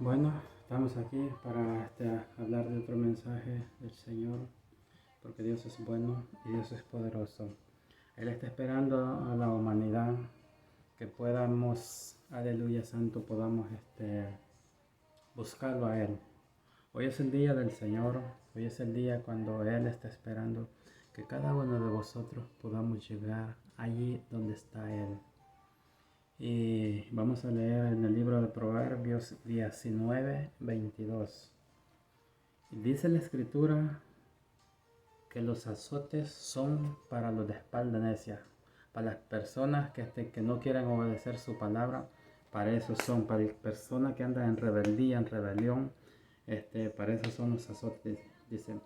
Bueno, estamos aquí para hablar de otro mensaje del Señor, porque Dios es bueno y Dios es poderoso. Él está esperando a la humanidad que podamos, aleluya santo, podamos buscarlo a Él. Hoy es el día del Señor, hoy es el día cuando Él está esperando que cada uno de vosotros podamos llegar allí donde está Él. Y vamos a leer en el libro de Proverbios 19:22. Dice la escritura que los azotes son para los de espalda necia, para las personas que no quieren obedecer su palabra, para eso son, para las personas que andan en rebeldía, en rebelión, para eso son los azotes. Dice,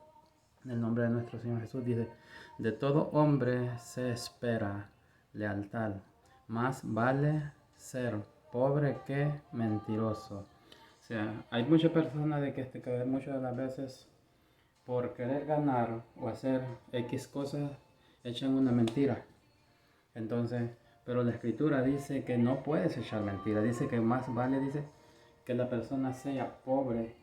en el nombre de nuestro Señor Jesús, dice, de todo hombre se espera lealtad, más vale ser pobre que mentiroso. O sea, hay muchas personas que muchas de las veces por querer ganar o hacer X cosas echan una mentira. Entonces, pero la escritura dice que no puedes echar mentira. Dice que más vale, dice, que la persona sea pobre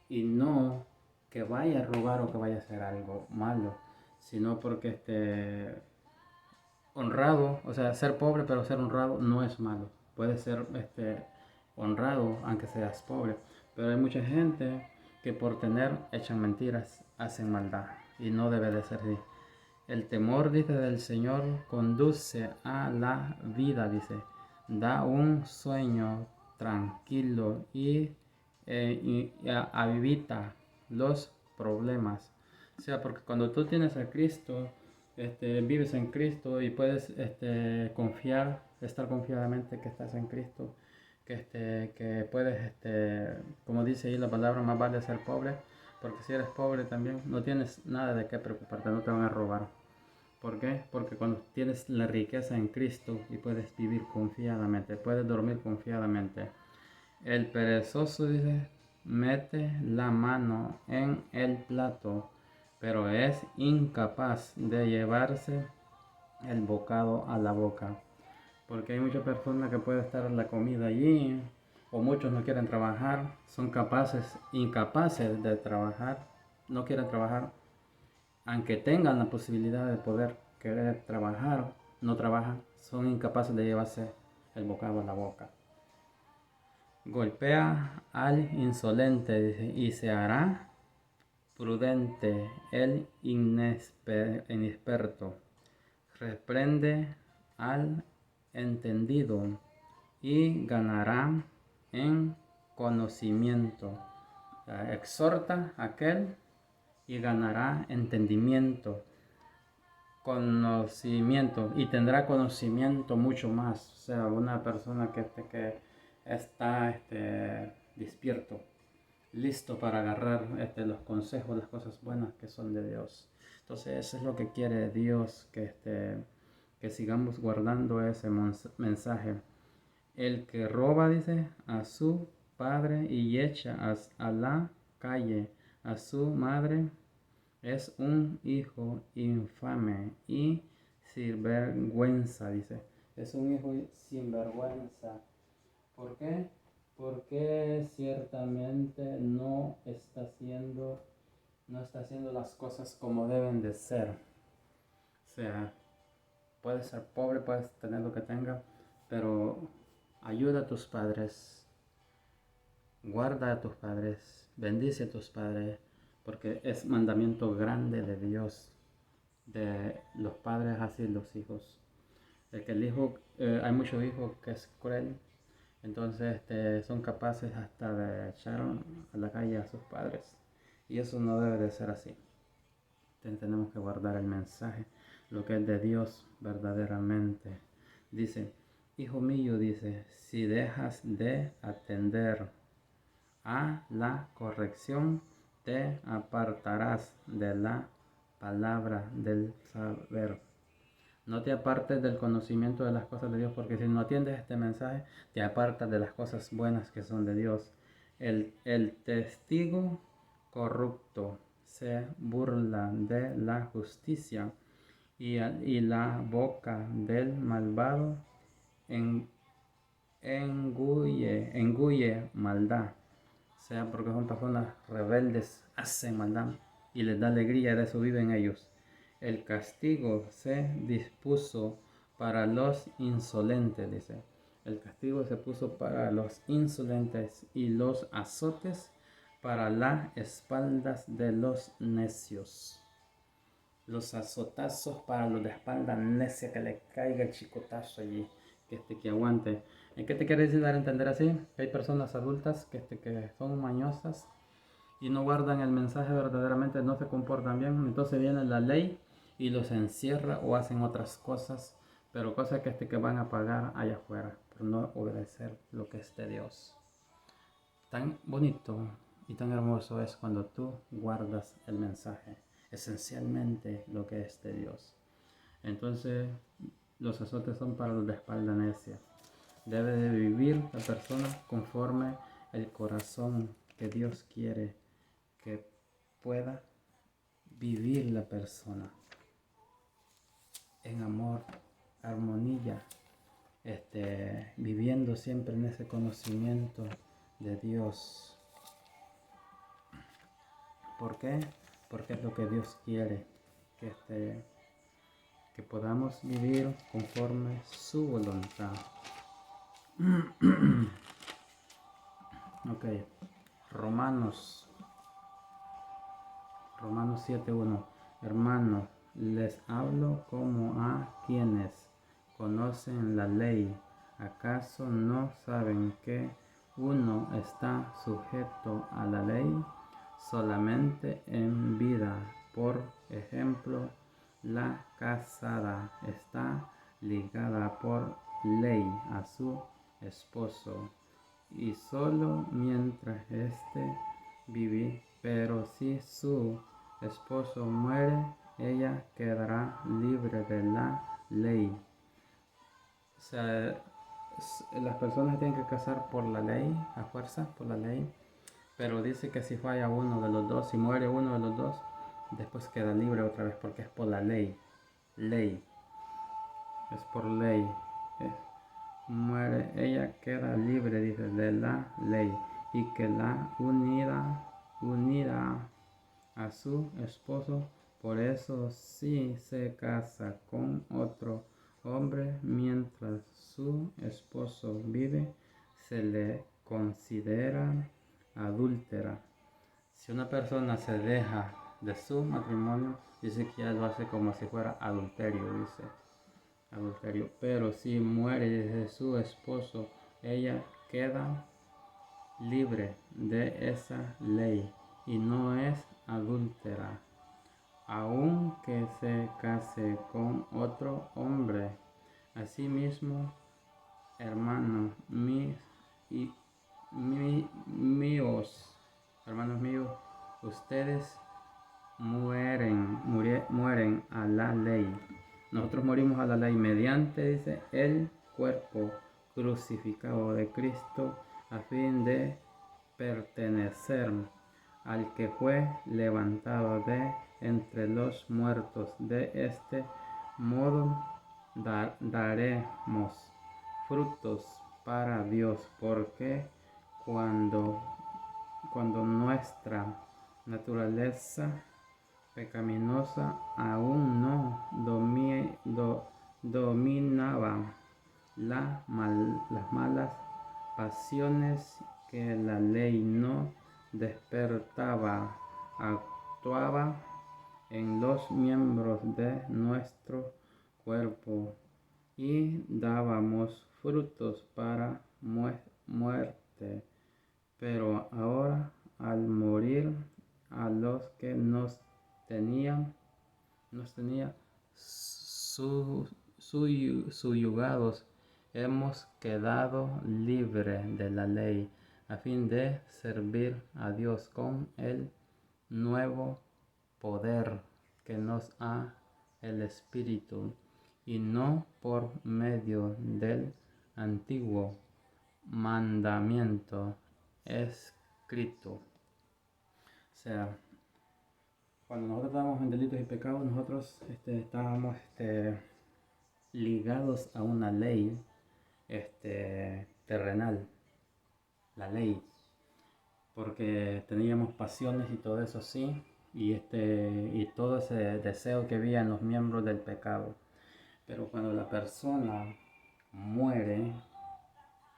y no que vaya a robar o que vaya a hacer algo malo, sino porque honrado, o sea, ser pobre pero ser honrado no es malo. Puede ser honrado aunque seas pobre, pero hay mucha gente que por tener echan mentiras, hacen maldad y no debe de ser así. El temor, dice, del Señor conduce a la vida, dice, da un sueño tranquilo y evita los problemas. O sea, porque cuando tú tienes a Cristo, vives en Cristo y puedes confiar, estar confiadamente que estás en Cristo, que puedes, como dice ahí la palabra, más vale ser pobre, porque si eres pobre también no tienes nada de qué preocuparte, no te van a robar. ¿Por qué? Porque cuando tienes la riqueza en Cristo y puedes vivir confiadamente, puedes dormir confiadamente. El perezoso dice, mete la mano en el plato, pero es incapaz de llevarse el bocado a la boca. Porque hay muchas personas que pueden estar la comida allí, o muchos no quieren trabajar, son incapaces de trabajar, no quieren trabajar, aunque tengan la posibilidad de poder querer trabajar, no trabajan, son incapaces de llevarse el bocado a la boca. Golpea al insolente, dice, y se hará prudente el inexperto. Reprende al entendido y ganará en conocimiento. Exhorta a aquel y ganará entendimiento, conocimiento, y tendrá conocimiento mucho más. O sea, una persona que está despierto, listo para agarrar los consejos, las cosas buenas que son de Dios. Entonces eso es lo que quiere Dios, que sigamos guardando ese mensaje. El que roba, dice, a su padre y echa a la calle a su madre, es un hijo infame y sinvergüenza, dice. Es un hijo sinvergüenza. ¿Por qué? Porque ciertamente no está haciendo las cosas como deben de ser. O sea, puedes ser pobre, puedes tener lo que tenga, pero ayuda a tus padres, guarda a tus padres, bendice a tus padres, porque es mandamiento grande de Dios, de los padres hacia los hijos. De que el hijo, hay muchos hijos que es cruel, entonces son capaces hasta de echar a la calle a sus padres. Y eso no debe de ser así. Entonces tenemos que guardar el mensaje, lo que es de Dios verdaderamente. Dice, hijo mío, dice, si dejas de atender a la corrección, te apartarás de la palabra del saber. No te apartes del conocimiento de las cosas de Dios, porque si no atiendes este mensaje, te apartas de las cosas buenas que son de Dios. El testigo corrupto se burla de la justicia y la boca del malvado engulle maldad. sea porque son personas rebeldes, hacen maldad y les da alegría, de eso viven ellos. El castigo se dispuso para los insolentes, dice. El castigo se puso para los insolentes y los azotes para las espaldas de los necios. Los azotazos para los de espalda necia, que le caiga el chicotazo allí, que aguante. ¿En qué te quiere decir dar a entender así? Que hay personas adultas que son mañosas y no guardan el mensaje verdaderamente, no se comportan bien, entonces viene la ley y los encierra o hacen otras cosas, pero cosas que van a pagar allá afuera por no obedecer lo que es de Dios. Tan bonito y tan hermoso es cuando tú guardas el mensaje, esencialmente lo que es de Dios. Entonces, los azotes son para los de espalda necia. Debe de vivir la persona conforme el corazón que Dios quiere que pueda vivir la persona en amor, armonía, viviendo siempre en ese conocimiento de Dios. ¿Por qué? Porque es lo que Dios quiere, que podamos vivir conforme su voluntad. Ok, Romanos 7:1. Hermanos, les hablo como a quienes conocen la ley. ¿Acaso no saben que uno está sujeto a la ley solamente en vida? Por ejemplo, la casada está ligada por ley a su esposo y solo mientras éste vive, pero si su esposo muere, ella quedará libre de la ley. O sea, las personas tienen que casar por la ley, a fuerza, por la ley, pero dice que si falla uno de los dos, si muere uno de los dos, después queda libre otra vez porque es por la ley. Ley. Es por ley. Muere, ella queda libre, dice, de la ley, y que la unida a su esposo. Por eso si se casa con otro hombre mientras su esposo vive, se le considera adúltera. Si una persona se deja de su matrimonio, dice que ya lo hace como si fuera adulterio, dice. Adulterio. Pero si muere de su esposo, ella queda libre de esa ley y no es adúltera, aunque se case con otro hombre. Asimismo, hermanos hermanos míos, ustedes mueren a la ley. Nosotros morimos a la ley mediante, dice, el cuerpo crucificado de Cristo a fin de pertenecer al que fue levantado de entre los muertos. De este modo daremos frutos para Dios, porque cuando nuestra naturaleza pecaminosa aún no dominaba las malas pasiones que la ley no despertaba, actuaba en los miembros de nuestro cuerpo y dábamos frutos para muerte. Pero ahora, al morir a los que nos tenía subyugados, hemos quedado libres de la ley a fin de servir a Dios con el nuevo poder que nos da el Espíritu y no por medio del antiguo mandamiento escrito. O sea, cuando nosotros estábamos en delitos y pecados, nosotros estábamos ligados a una ley terrenal, la ley. porque teníamos pasiones y todo eso sí, y todo ese deseo que había en los miembros del pecado. Pero cuando la persona muere,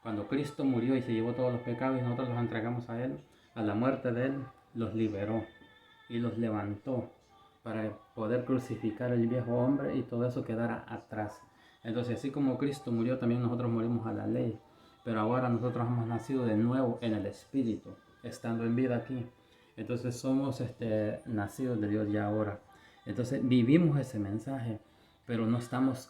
cuando Cristo murió y se llevó todos los pecados y nosotros los entregamos a Él, a la muerte de Él, los liberó y los levantó para poder crucificar el viejo hombre y todo eso quedara atrás. Entonces, así como Cristo murió, también nosotros morimos a la ley. Pero ahora nosotros hemos nacido de nuevo en el Espíritu, estando en vida aquí. Entonces somos nacidos de Dios ya ahora. Entonces vivimos ese mensaje, pero no estamos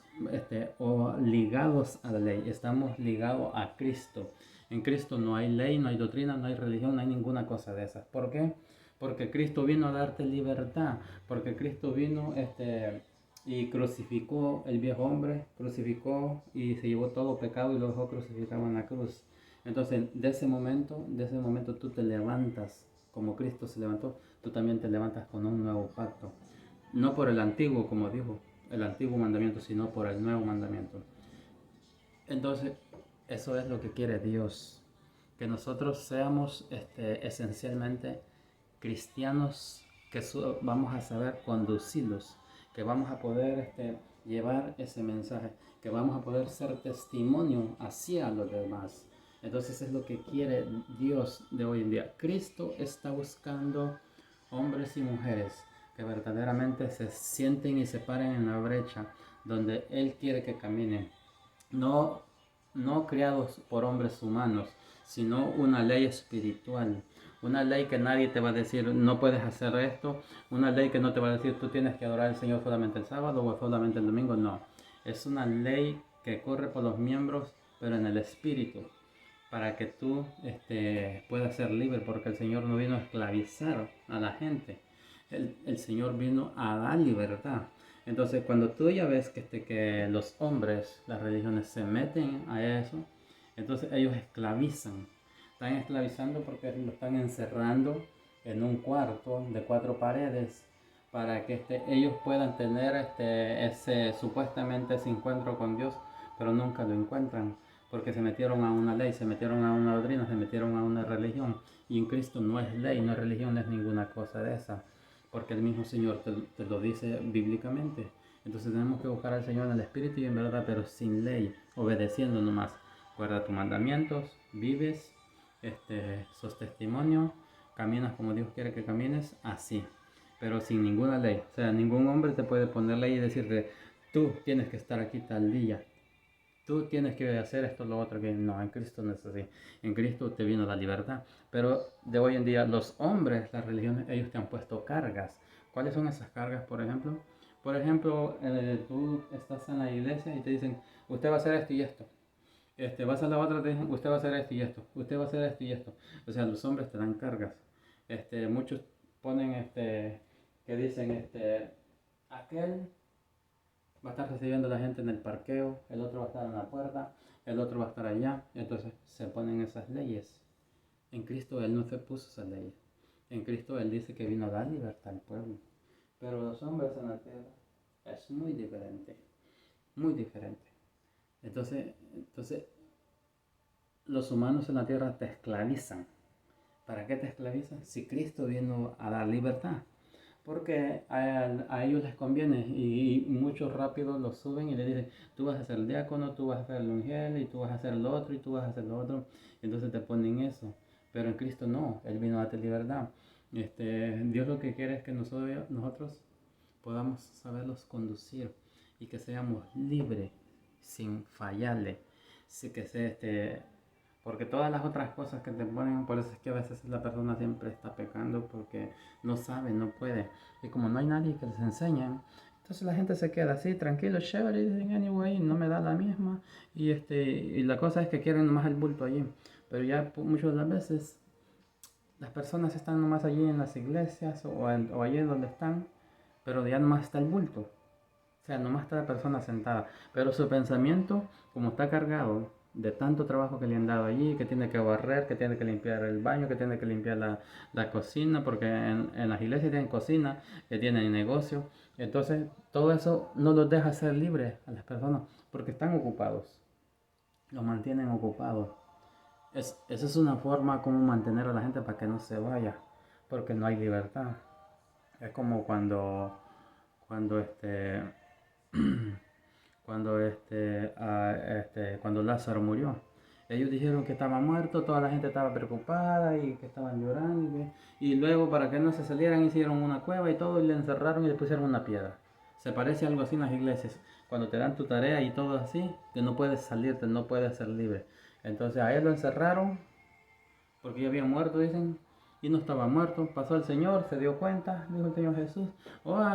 ligados a la ley, estamos ligados a Cristo. En Cristo no hay ley, no hay doctrina, no hay religión, no hay ninguna cosa de esas. ¿Por qué? Porque Cristo vino a darte libertad, porque Cristo vino y crucificó el viejo hombre, crucificó y se llevó todo pecado y lo dejó crucificado en la cruz. Entonces, de ese momento tú te levantas, como Cristo se levantó, tú también te levantas con un nuevo pacto. No por el antiguo, como dijo, el antiguo mandamiento, sino por el nuevo mandamiento. Entonces, eso es lo que quiere Dios, que nosotros seamos esencialmente cristianos, que vamos a saber conducirlos, que vamos a poder llevar ese mensaje, que vamos a poder ser testimonio hacia los demás. Entonces es lo que quiere Dios de hoy en día. Cristo está buscando hombres y mujeres que verdaderamente se sienten y se paren en la brecha donde Él quiere que caminen. No, no criados por hombres humanos, sino una ley espiritual. Una ley que nadie te va a decir, no puedes hacer esto. Una ley que no te va a decir, tú tienes que adorar al Señor solamente el sábado o solamente el domingo. No, es una ley que corre por los miembros, pero en el espíritu, para que tú puedas ser libre, porque el Señor no vino a esclavizar a la gente. El Señor vino a dar libertad. Entonces, cuando tú ya ves que los hombres, las religiones se meten a eso, entonces ellos esclavizan. Están esclavizando porque lo están encerrando en un cuarto de 4 paredes para que ellos puedan tener supuestamente ese encuentro con Dios, pero nunca lo encuentran porque se metieron a una ley, se metieron a una doctrina, se metieron a una religión. Y en Cristo no es ley, no es religión, no es ninguna cosa de esa, porque el mismo Señor te lo dice bíblicamente. Entonces tenemos que buscar al Señor en el Espíritu y en verdad, pero sin ley, obedeciendo nomás. Guarda tus mandamientos, vives, sos testimonio, caminas como Dios quiere que camines, así, pero sin ninguna ley. O sea, ningún hombre te puede poner ley y decirte, tú tienes que estar aquí tal día, tú tienes que hacer esto, lo otro, que no, en Cristo no es así. En Cristo te vino la libertad. Pero de hoy en día, los hombres, las religiones, ellos te han puesto cargas. ¿Cuáles son esas cargas, por ejemplo? Por ejemplo, tú estás en la iglesia y te dicen, usted va a hacer esto y esto. Vas a la otra, te dicen, usted va a hacer esto y esto. Usted va a hacer esto y esto. O sea, los hombres te dan cargas. Muchos ponen, que dicen, aquel va a estar recibiendo a la gente en el parqueo, el otro va a estar en la puerta, el otro va a estar allá. Entonces se ponen esas leyes. En Cristo Él no se puso esas leyes. En Cristo Él dice que vino a dar libertad al pueblo. Pero los hombres en la tierra es muy diferente. Muy diferente. Entonces los humanos en la tierra te esclavizan. ¿Para qué te esclavizan? Si Cristo vino a dar libertad. Porque a ellos les conviene y muchos rápido lo suben y le dicen, tú vas a ser el diácono, tú vas a ser el ungel y tú vas a hacer lo otro y tú vas a hacer lo otro. Entonces te ponen eso. Pero en Cristo no, Él vino a darte libertad. Dios lo que quiere es que nosotros podamos saberlos conducir y que seamos libres sin fallarle. Sí que sea porque todas las otras cosas que te ponen, por eso es que a veces la persona siempre está pecando porque no sabe, no puede. Y como no hay nadie que les enseñe, entonces la gente se queda así, tranquilo, chévere, y dicen, anyway, no me da la misma. Y la cosa es que quieren nomás el bulto allí. Pero ya muchas de las veces las personas están nomás allí en las iglesias o allí donde están, pero ya nomás está el bulto. O sea, nomás está la persona sentada. Pero su pensamiento, como está cargado de tanto trabajo que le han dado allí, que tiene que barrer, que tiene que limpiar el baño, que tiene que limpiar la cocina, porque en las iglesias tienen cocina, que tienen negocio. Entonces, todo eso no los deja ser libres a las personas, porque están ocupados. Los mantienen ocupados. esa es una forma como mantener a la gente para que no se vaya, porque no hay libertad. Es como cuando cuando Lázaro murió. Ellos dijeron que estaba muerto, toda la gente estaba preocupada y que estaban llorando. Y luego, para que no se salieran, hicieron una cueva y todo, y le encerraron y le pusieron una piedra. Se parece algo así en las iglesias. Cuando te dan tu tarea y todo así, que no puedes salirte, no puedes ser libre. Entonces a él lo encerraron porque ya había muerto, dicen, y no estaba muerto. Pasó el Señor, se dio cuenta, dijo el Señor Jesús,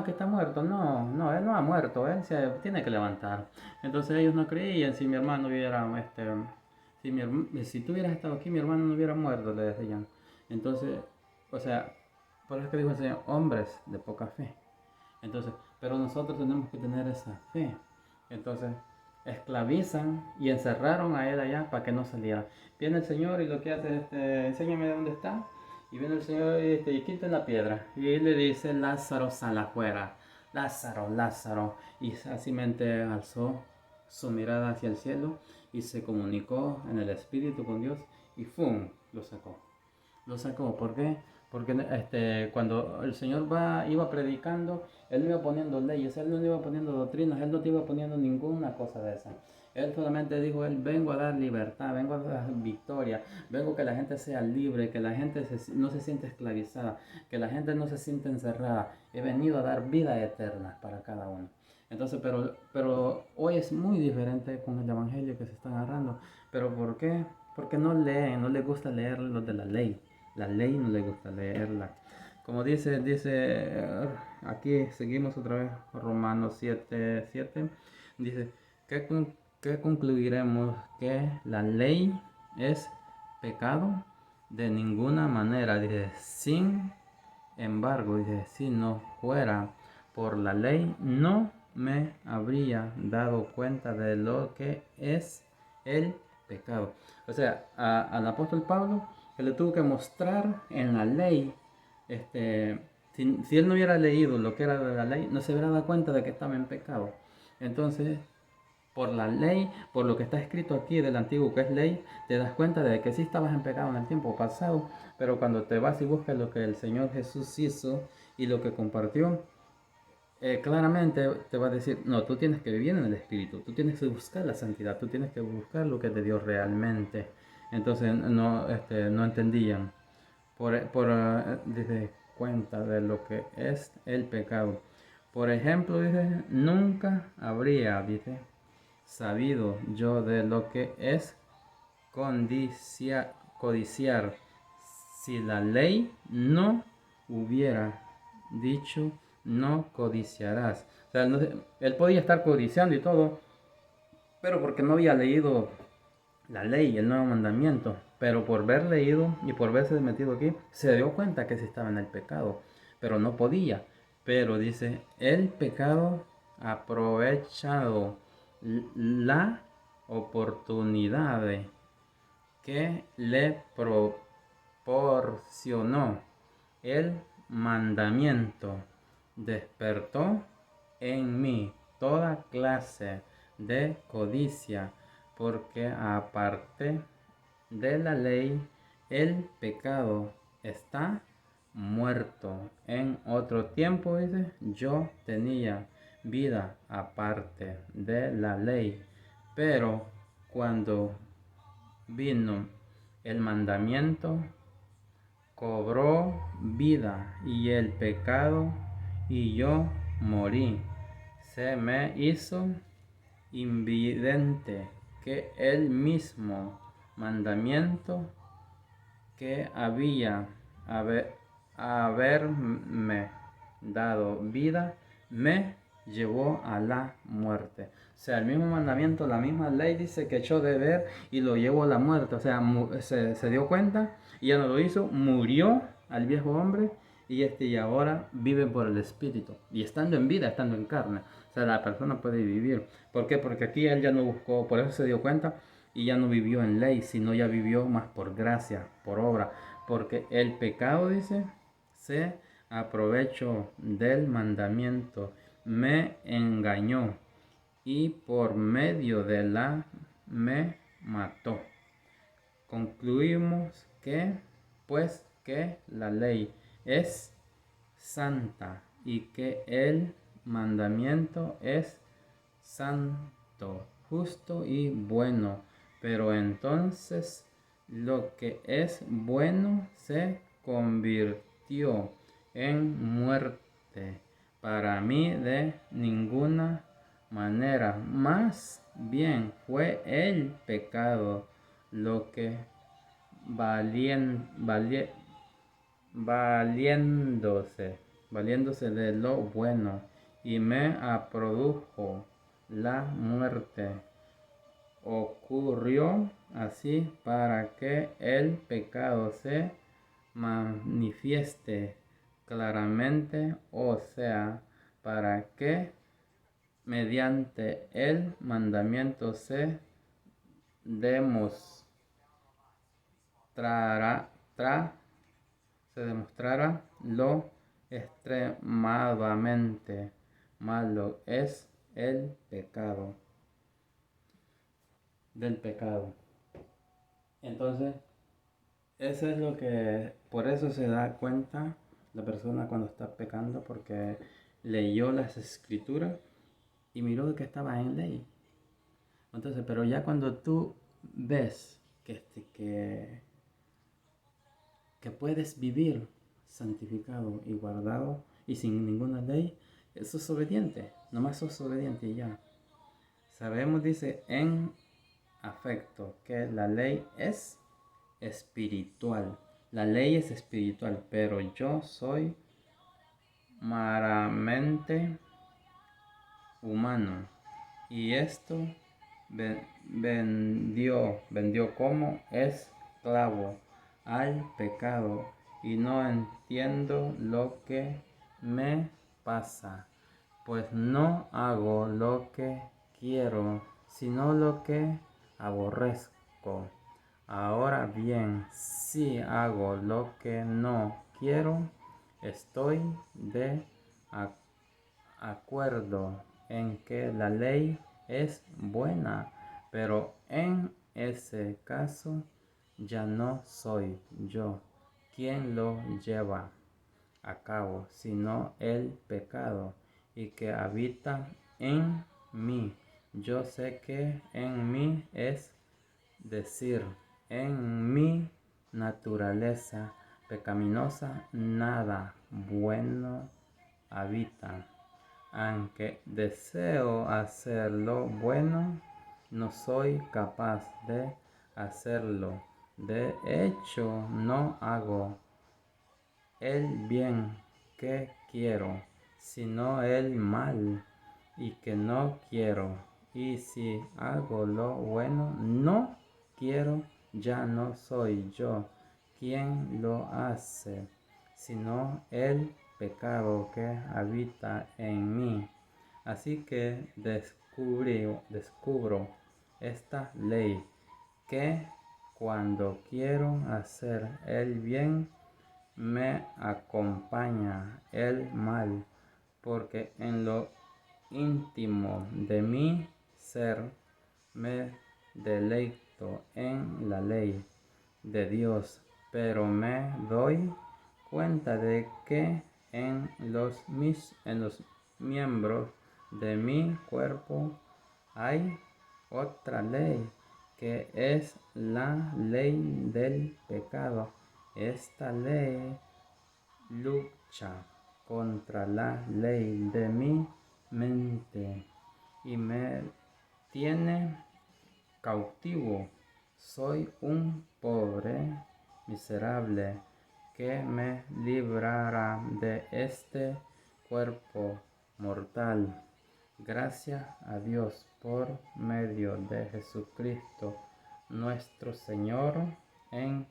que está muerto. No, no, él no ha muerto, él se tiene que levantar. Entonces ellos no creían. Si mi hermano hubiera, si tú hubieras estado aquí, mi hermano no hubiera muerto, le decían. Entonces, o sea, por eso que dijo el Señor, hombres de poca fe. Entonces, pero nosotros tenemos que tener esa fe. Entonces, esclavizan y encerraron a él allá para que no saliera. Viene el Señor y lo que hace es, enséñame dónde está. Y viene el Señor y quita la piedra. Y él le dice, Lázaro, sal afuera. Lázaro, Lázaro. Y así mente alzó su mirada hacia el cielo y se comunicó en el Espíritu con Dios y ¡fum! Lo sacó. Lo sacó, ¿por qué? Porque cuando el Señor iba predicando, Él no iba poniendo leyes, Él no iba poniendo doctrinas, Él no te iba poniendo ninguna cosa de esa. Él solamente dijo, Él vengo a dar libertad, vengo a dar victoria, vengo que la gente sea libre, que la gente no se siente esclavizada, que la gente no se siente encerrada. He venido a dar vida eterna para cada uno. Entonces, pero hoy es muy diferente con el Evangelio que se está agarrando. ¿Pero por qué? Porque no leen, no les gusta leer los de la ley. La ley no le gusta leerla. Como dice aquí seguimos otra vez, Romanos 7:7, dice, ¿qué concluiremos? ¿Que la ley es pecado? De ninguna manera, dice, sin embargo, dice, si no fuera por la ley, no me habría dado cuenta de lo que es el pecado. O sea, al apóstol Pablo, que le tuvo que mostrar en la ley, si él no hubiera leído lo que era de la ley, no se hubiera dado cuenta de que estaba en pecado. Entonces, por la ley, por lo que está escrito aquí del antiguo que es ley, te das cuenta de que sí estabas en pecado en el tiempo pasado, pero cuando te vas y buscas lo que el Señor Jesús hizo y lo que compartió, claramente te va a decir, no, tú tienes que vivir en el Espíritu, tú tienes que buscar la santidad, tú tienes que buscar lo que es de Dios realmente. Entonces no entendían, dice, cuenta de lo que es el pecado. Por ejemplo, dice, nunca habría, dice, sabido yo de lo que es codiciar si la ley no hubiera dicho no codiciarás. O sea, él podía estar codiciando y todo, pero porque no había leído la ley, el nuevo mandamiento. Pero por haber leído y por haberse metido aquí, se dio cuenta que se estaba en el pecado, pero no podía. Pero dice, el pecado aprovechado la oportunidad que le proporcionó el mandamiento, despertó en mí toda clase de codicia, porque aparte de la ley, el pecado está muerto. En otro tiempo, dice, yo tenía vida aparte de la ley, pero cuando vino el mandamiento, cobró vida y el pecado, y yo morí. Se me hizo invidente que el mismo mandamiento que haberme dado vida me llevó a la muerte. O sea, el mismo mandamiento, la misma ley dice que echó de ver y lo llevó a la muerte. O sea, se dio cuenta y ya no lo hizo, murió al viejo hombre y ahora vive por el Espíritu. Y estando en vida, estando en carne. O sea, la persona puede vivir. ¿Por qué? Porque aquí él ya no buscó, por eso se dio cuenta y ya no vivió en ley, sino ya vivió más por gracia, por obra. Porque el pecado, dice, se aprovechó del mandamiento, me engañó y por medio de la me mató. Concluimos que, pues, que la ley es santa y que el mandamiento es santo, justo y bueno. Pero entonces lo que es bueno se convirtió en muerte. Para mí de ninguna manera. Más bien fue el pecado lo que valiéndose de lo bueno y me produjo la muerte. Ocurrió así para que el pecado se manifieste claramente, o sea, para que mediante el mandamiento se demostrara lo extremadamente malo es el pecado del pecado. Entonces, eso es lo que, por eso se da cuenta la persona cuando está pecando, porque leyó las escrituras y miró que estaba en ley. Entonces, pero ya cuando tú ves que puedes vivir santificado y guardado y sin ninguna ley, eso es obediente, nomás sos obediente y ya. Sabemos, dice, en afecto, que la ley es espiritual. La ley es espiritual, pero yo soy meramente humano. Y esto vendió como esclavo al pecado y no entiendo lo que me pasa, pues no hago lo que quiero, sino lo que aborrezco. Ahora bien, si hago lo que no quiero, estoy de acuerdo en que la ley es buena, pero en ese caso ya no soy yo quien lo lleva a cabo, sino el pecado y que habita en mí. Yo sé que en mí, es decir, en mi naturaleza pecaminosa, nada bueno habita. Aunque deseo hacer lo bueno, no soy capaz de hacerlo. De hecho, no hago el bien que quiero, sino el mal y que no quiero. Y si hago lo bueno, no quiero, ya no soy yo quien lo hace, sino el pecado que habita en mí. Así que descubro esta ley, que cuando quiero hacer el bien, me acompaña el mal, porque en lo íntimo de mi ser me deleito en la ley de Dios, pero me doy cuenta de que en los miembros de mi cuerpo hay otra ley, que es la ley del pecado. Esta ley lucha contra la ley de mi mente y me tiene cautivo. Soy un pobre miserable que me librará de este cuerpo mortal. Gracias a Dios por medio de Jesucristo nuestro Señor. En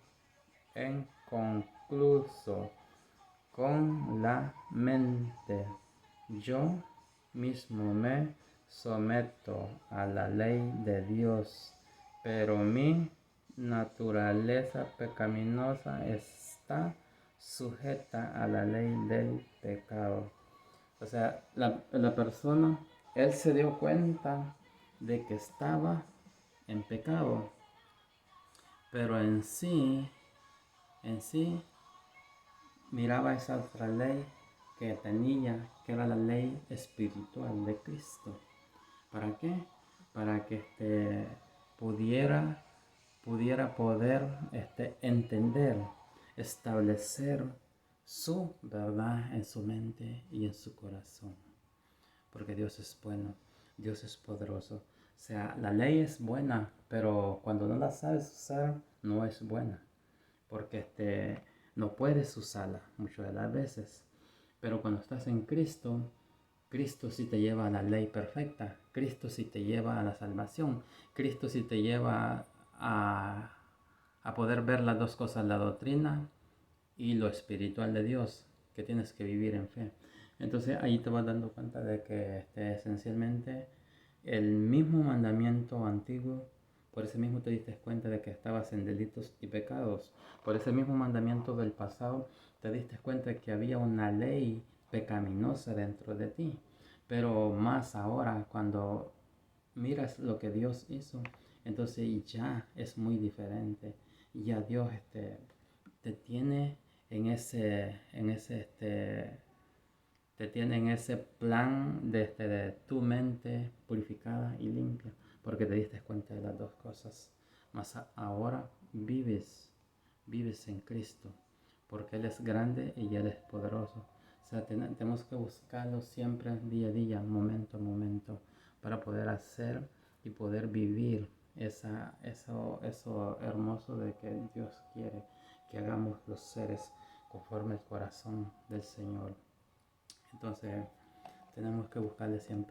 concluso, con la mente yo mismo me someto a la ley de Dios, pero mi naturaleza pecaminosa está sujeta a la ley del pecado. O sea, la persona, él se dio cuenta de que estaba en pecado, Pero en sí, miraba esa otra ley que tenía, que era la ley espiritual de Cristo. ¿Para qué? Para que pudiera poder entender, establecer su verdad en su mente y en su corazón. Porque Dios es bueno, Dios es poderoso. O sea, la ley es buena, pero cuando no la sabes usar, no es buena. Porque no puedes usarla muchas de las veces. Pero cuando estás en Cristo, Cristo sí te lleva a la ley perfecta. Cristo sí te lleva a la salvación. Cristo sí te lleva a poder ver las dos cosas, la doctrina y lo espiritual de Dios, que tienes que vivir en fe. Entonces ahí te vas dando cuenta de que esencialmente el mismo mandamiento antiguo, por ese mismo te diste cuenta de que estabas en delitos y pecados. Por ese mismo mandamiento del pasado te diste cuenta de que había una ley pecaminosa dentro de ti. Pero más ahora, cuando miras lo que Dios hizo, entonces ya es muy diferente. Ya Dios te tiene te tiene en ese plan de tu mente purificada y limpia, porque te diste cuenta de las dos cosas. Mas ahora vives en Cristo, porque Él es grande y Él es poderoso. O sea, tenemos que buscarlo siempre, día a día, momento a momento, para poder hacer y poder vivir eso hermoso de que Dios quiere que hagamos los seres conforme al corazón del Señor. Entonces tenemos que buscarle siempre